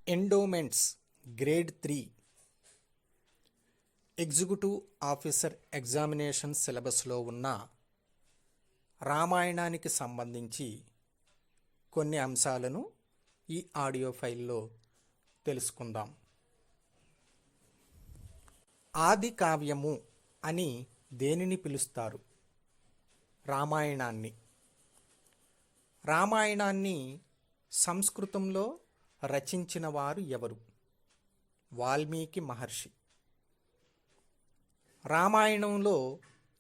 Endowments grade 3 executive officer examination సిలబస్లో ఉన్న రామాయణానికి సంబంధించి కొన్ని అంశాలను ఈ ఆడియో ఫైల్లో తెలుసుకుందాం. ఆది కావ్యము అని దేనిని పిలుస్తారు? రామాయణాన్ని సంస్కృతంలో రచించిన వారు ఎవరు? వాల్మీకి మహర్షి. రామాయణంలో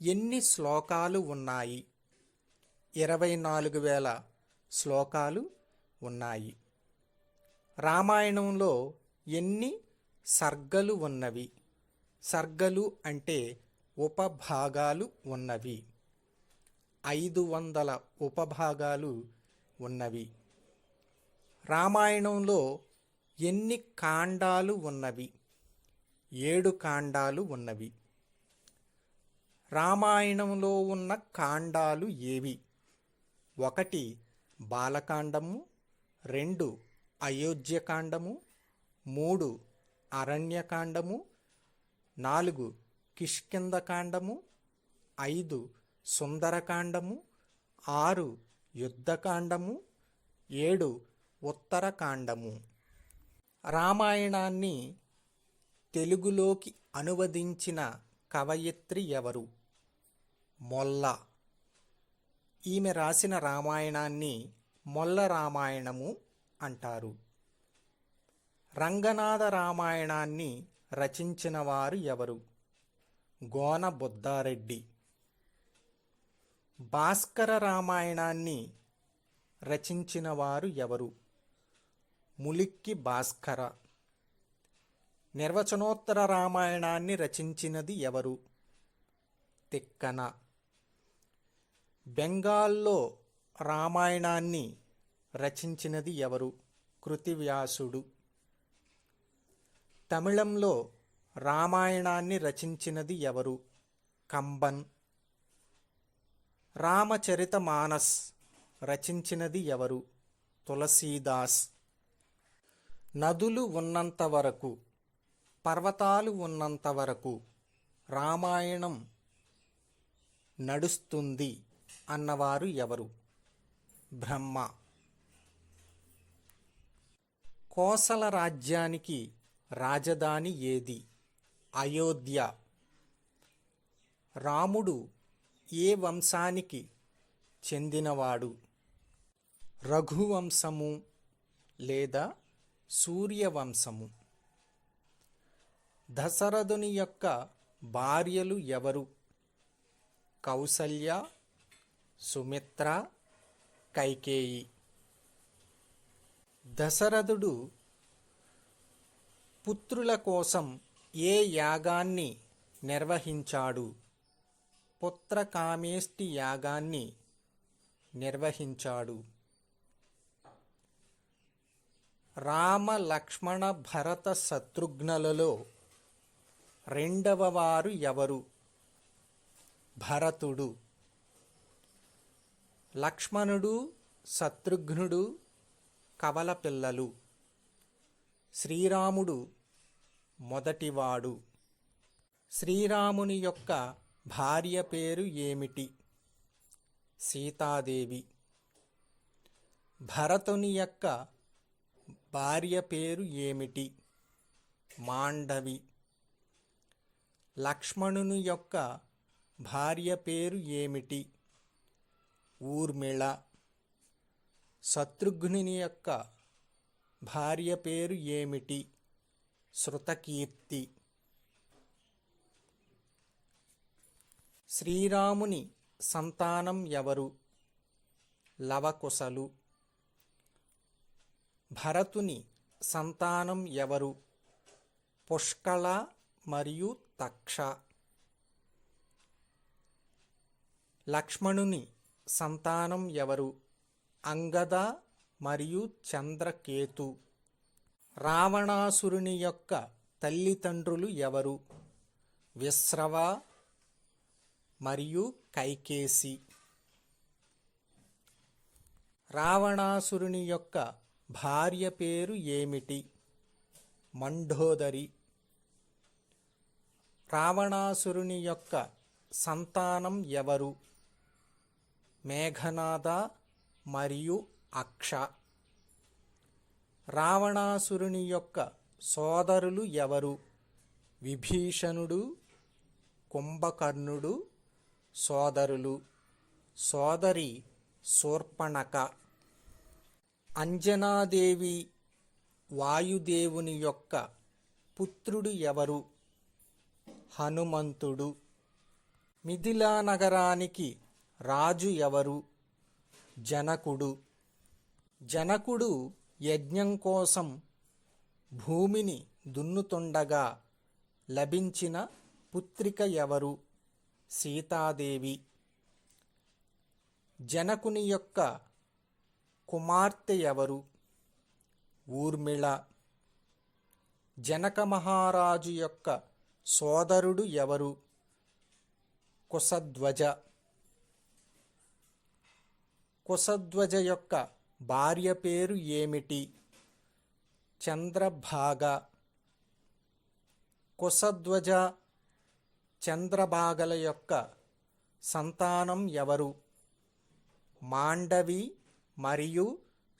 ఎన్ని శ్లోకాలు ఉన్నాయి? 24,000 శ్లోకాలు ఉన్నాయి. రామాయణంలో ఎన్ని సర్గలు ఉన్నవి? సర్గలు అంటే ఉపభాగాలు ఉన్నవి. 500 ఉపభాగాలు ఉన్నవి. రామాయణంలో ఎన్ని కాండాలు ఉన్నవి? 7 కాండాలు ఉన్నవి. రామాయణంలో ఉన్న కాండాలు ఏవి? 1 బాలకాండము, 2 అయోధ్యకాండము, 3 అరణ్యకాండము, 4 కిష్కింధకాండము, 5 సుందరకాండము, 6 యుద్ధకాండము, 7 ఉత్తరకాండము. రామాయణాన్ని తెలుగులోకి అనువదించిన కవయిత్రి ఎవరు? మొల్ల. ఈమె రాసిన రామాయణాన్ని మొల్ల రామాయణము అంటారు. రంగనాథ రామాయణాన్ని రచించిన వారు ఎవరు? గోన బుద్ధారెడ్డి. భాస్కర రామాయణాన్ని రచించిన వారు ఎవరు? ములిక్కి భాస్కర. నిర్వచనోత్తర రామాయణాన్ని రచించినది ఎవరు? తిక్కన. బెంగాల్లో రామాయణాన్ని రచించినది ఎవరు? కృతివ్యాసుడు. తమిళంలో రామాయణాన్ని రచించినది ఎవరు? కంబన్. రామచరితమానస్ రచించినది ఎవరు? తులసీదాస్. నదులు ఉన్నంత వరకు, పర్వతాలు ఉన్నంత వరకు రామాయణం నడుస్తుంది అన్నవారు ఎవరు? బ్రహ్మ. కోసల రాజ్యానికి రాజధాని ఏది? అయోధ్య. రాముడు ఏ వంశానికి చెందినవాడు? రఘువంశము లేదా సూర్యవంశము. దశరథుని యొక్క భార్యలు ఎవరు? కౌసల్య, సుమిత్ర, కైకేయి. దశరథుడు పుత్రుల కోసం ఏ యాగాన్ని నిర్వహించాడు? పుత్రకామేష్టి యాగాన్ని నిర్వహించాడు. రామ లక్ష్మణ భరత శత్రుఘ్నులలో రెండవ వారు ఎవరు? భరతుడు. లక్ష్మణుడు, శత్రుఘ్నుడు కవల పిల్లలు. శ్రీరాముడు మొదటివాడు. శ్రీరాముని యొక్క భార్య పేరు ఏమిటి? సీతాదేవి. భరతుని యొక్క భార్య పేరు ఏమిటి? మాండవి. లక్ష్మణుని యొక్క భార్య పేరు ఏమిటి? ఊర్మిళ. శత్రుఘ్నుని యొక్క భార్య పేరు ఏమిటి? శృతకీర్తి. శ్రీరాముని సంతానం ఎవరు? లవకుశలు. భరతుని సంతానం ఎవరు? పుష్కళ మరియు తక్ష. లక్ష్మణుని సంతానం ఎవరు? అంగద మరియు చంద్రకేతు. రావణాసురుని యొక్క తల్లిదండ్రులు ఎవరు? విశ్రవ మరియు కైకేసి. రావణాసురుని యొక్క భార్య పేరు ఏమిటి? మండోదరి. రావణాసురుని యొక్క సంతానం ఎవరు? మేఘనాద మరియు అక్ష. రావణాసురుని యొక్క సోదరులు ఎవరు? విభీషణుడు, కుంభకర్ణుడు సోదరులు. సోదరి శూర్పణఖ. అంజనాదేవి వాయుదేవుని యొక్క పుత్రుడు ఎవరు? హనుమంతుడు. మిథిలా నగరానికి రాజు ఎవరు? జనకుడు. జనకుడు యజ్ఞం కోసం భూమిని దున్నుతుండగా లభించిన పుత్రిక ఎవరు? సీతాదేవి. జనకుని యొక్క కుమార్తె ఎవరు? ఊర్మిళ. జనక మహారాజు యొక్క సోదరుడు ఎవరు? కుశధ్వజ. కుశధ్వజ యొక్క భార్య పేరు ఏమిటి? చంద్రభాగ. కుశధ్వజ, చంద్రభాగల యొక్క సంతానం ఎవరు? మాండవి మరియు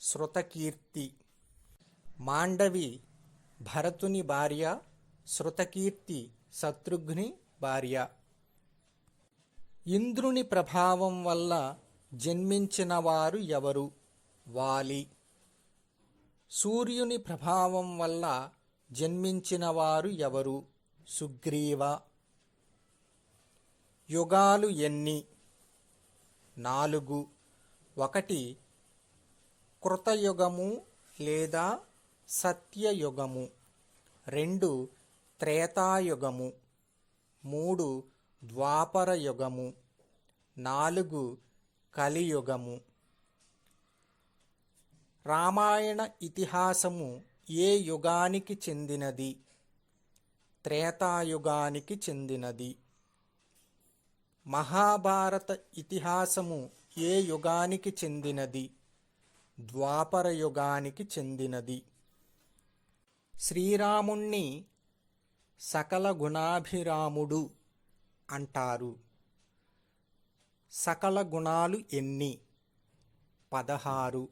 శృతకీర్తి. మాండవి భరతుని భార్య, శృతకీర్తి శత్రుఘ్ని భార్య. ఇంద్రుని ప్రభావం వల్ల జన్మించిన వారు ఎవరు? వాలి. సూర్యుని ప్రభావం వల్ల జన్మించిన వారు ఎవరు? సుగ్రీవ. యుగాలు ఎన్ని? 4. 1 కృతయుగము లేదా సత్యయుగము. 2 త్రేతాయుగము. 3 ద్వాపరయుగము. 4 కలియుగము. రామాయణ ఇతిహాసము ఏ యుగానికి చెందినది? త్రేతాయుగానికి చెందినది. మహాభారత ఇతిహాసము ఏ యుగానికి చెందినది? ద్వాపర యుగానికి చెందినది. శ్రీరాముణ్ణి సకల గుణాభిరాముడు అంటారు. సకల గుణాలు ఎన్ని? 16.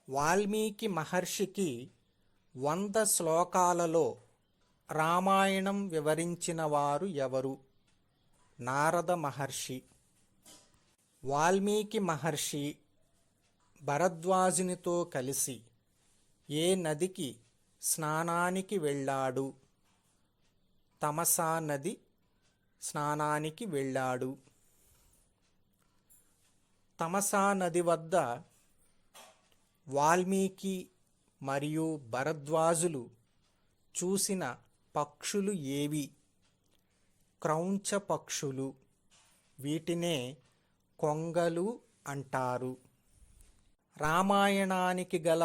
వాల్మీకి మహర్షికి 100 శ్లోకాలలో రామాయణం వివరించిన వారు ఎవరు? నారద మహర్షి. వాల్మీకి మహర్షి భరద్వాజునితో కలిసి ఏ నదికి స్నానానికి వెళ్ళాడు? తమసా నది స్నానానికి వెళ్ళాడు. తమసా నది వద్ద వాల్మీకి మరియు భరద్వాజులు చూసిన పక్షులు ఏవి? క్రౌంచ పక్షులు. వీటినే కొంగలు అంటారు. రామాయణానికి గల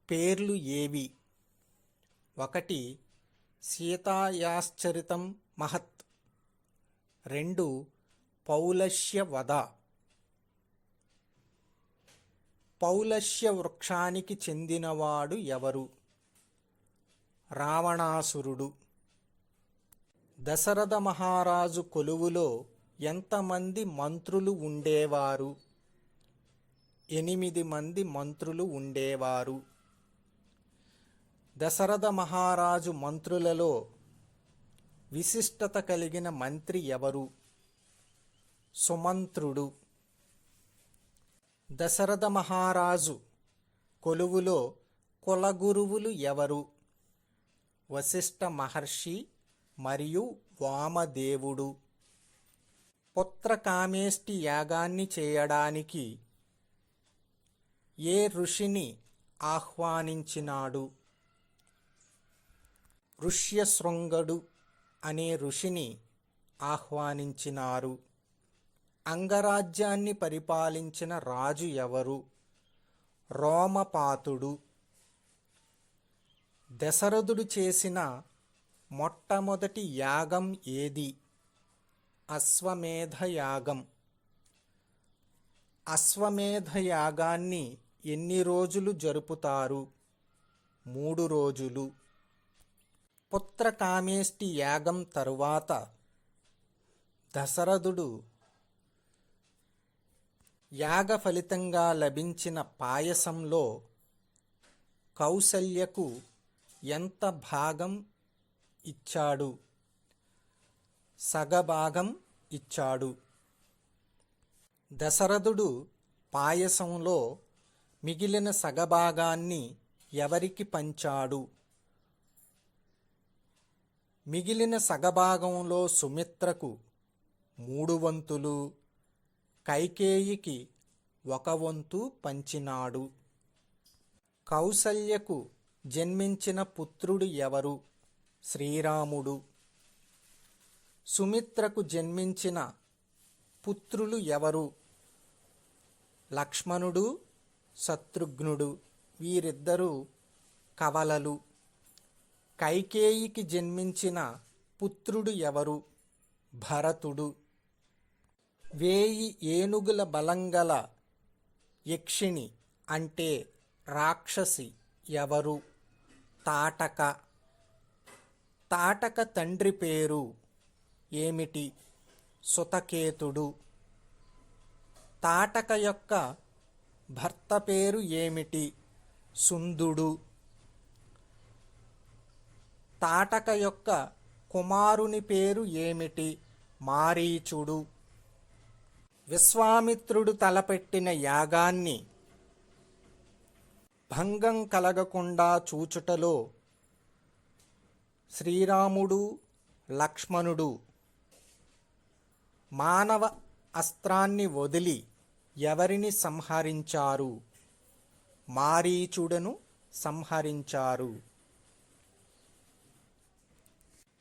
పేర్లు ఏవి? 1 సీతాయాశ్చరితం మహత్. 2 పౌలస్య వధ. పౌలస్య వృక్షానికి చెందినవాడు ఎవరు? రావణాసురుడు. దశరథ మహారాజు కొలువులో ఎంతమంది మంత్రులు ఉండేవారు? 8 మంది మంత్రులు ఉండేవారు. దశరథ మహారాజు మంత్రులలో విశిష్టత కలిగిన మంత్రి ఎవరు? సుమంత్రుడు. దశరథ మహారాజు కొలువులో కులగురువులు ఎవరు? వశిష్ఠ మహర్షి మరియు వామదేవుడు. పుత్రకామేష్టి యాగాన్ని చేయడానికి ఏ ఋషిని ఆహ్వానించినాడు? ఋష్యశృంగడు అనే ఋషిని ఆహ్వానించినారు. అంగరాజ్యాన్ని పరిపాలించిన రాజు ఎవరు? రోమపాతుడు. దశరథుడు చేసిన మొట్టమొదటి యాగం ఏది? అశ్వమేధ యాగం. అశ్వమేధ యాగాన్ని ఎన్ని రోజులు జరుపుతారు? 3 రోజులు. పుత్రకామేష్టి యాగం తరువాత దశరథుడు యాగ ఫలితంగా లభించిన పాయసంలో కౌసల్యకు ఎంత భాగం ఇచ్చాడు? సగభాగం ఇచ్చాడు. దశరథుడు పాయసంలో మిగిలిన సగభాగాన్ని ఎవరికి పంచాడు? మిగిలిన సగభాగంలో సుమిత్రకు 3 వంతులు, కైకేయికి 1 వంతు పంచినాడు. కౌసల్యకు జన్మించిన పుత్రుడు ఎవరు? శ్రీరాముడు. సుమిత్రకు జన్మించిన పుత్రులు ఎవరు? లక్ష్మణుడు, శత్రుఘ్నుడు. వీరిద్దరూ కవలలు. కైకేయికి జన్మించిన పుత్రుడు ఎవరు? భరతుడు. 1000 ఏనుగుల బలంగల యక్షిణి అంటే రాక్షసి ఎవరు? తాటక. తాటక తండ్రి పేరు ఏమిటి? సుతకేతుడు. తాటక యొక్క భర్త పేరు ఏమిటి? సుందుడు. తాటక యొక్క కుమారుని పేరు ఏమిటి? మారీచుడు. విశ్వామిత్రుడు తలపెట్టిన యాగాన్ని భంగం కలగకుండా చూచుటలో శ్రీరాముడు, లక్ష్మణుడు మానవ అస్త్రాన్ని వదిలి ఎవరిని సంహరించారు? మారీచుడను సంహరించారు.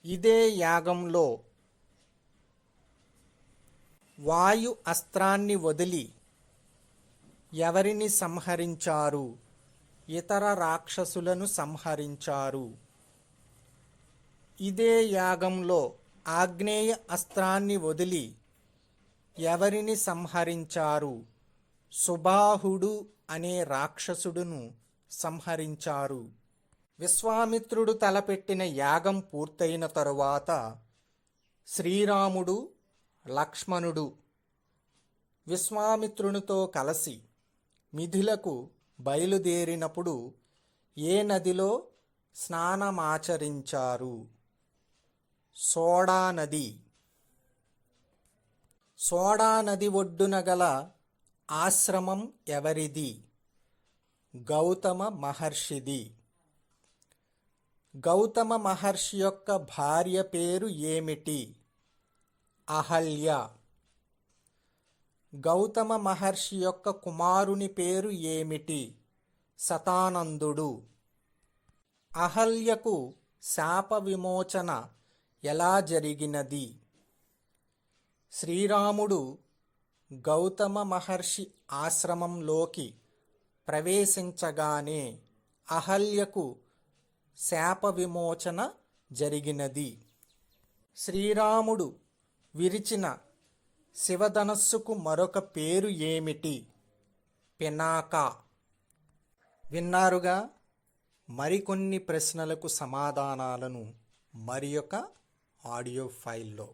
ఇదే యాగంలో వాయు అస్త్రాన్ని వదిలి ఎవరిని సంహరించారు? ఇతర రాక్షసులను సంహరించారు. ఇదే యాగంలో ఆగ్నేయ అస్త్రాన్ని వదిలి ఎవరిని సంహరించారు? సుబాహుడు అనే రాక్షసుడును సంహరించారు. విశ్వామిత్రుడు తలపెట్టిన యాగం పూర్తయిన తరువాత శ్రీరాముడు, లక్ష్మణుడు విశ్వామిత్రునితో కలిసి మిథిలకు బయలుదేరినప్పుడు ఏ నదిలో స్నానమాచరించారు? సోడా నది. సోడా నది ఒడ్డున గల ఆశ్రమం ఎవరిది? గౌతమ మహర్షిది. గౌతమ మహర్షి యొక్క భార్య పేరు ఏమిటి? అహల్య. గౌతమ మహర్షి యొక్క కుమారుని పేరు ఏమిటి? శతానందుడు. అహల్యకు శాప విమోచన ఎలా జరిగినది? శ్రీరాముడు గౌతమ మహర్షి ఆశ్రమంలోకి ప్రవేశించగానే అహల్యకు శాప విమోచన జరిగినది. శ్రీరాముడు విరిచిన శివధనస్సుకు మరొక పేరు ఏమిటి? పినాక. విన్నారుగా, మరికొన్ని ప్రశ్నలకు సమాధానాలను మరియొక ఆడియో ఫైల్లో.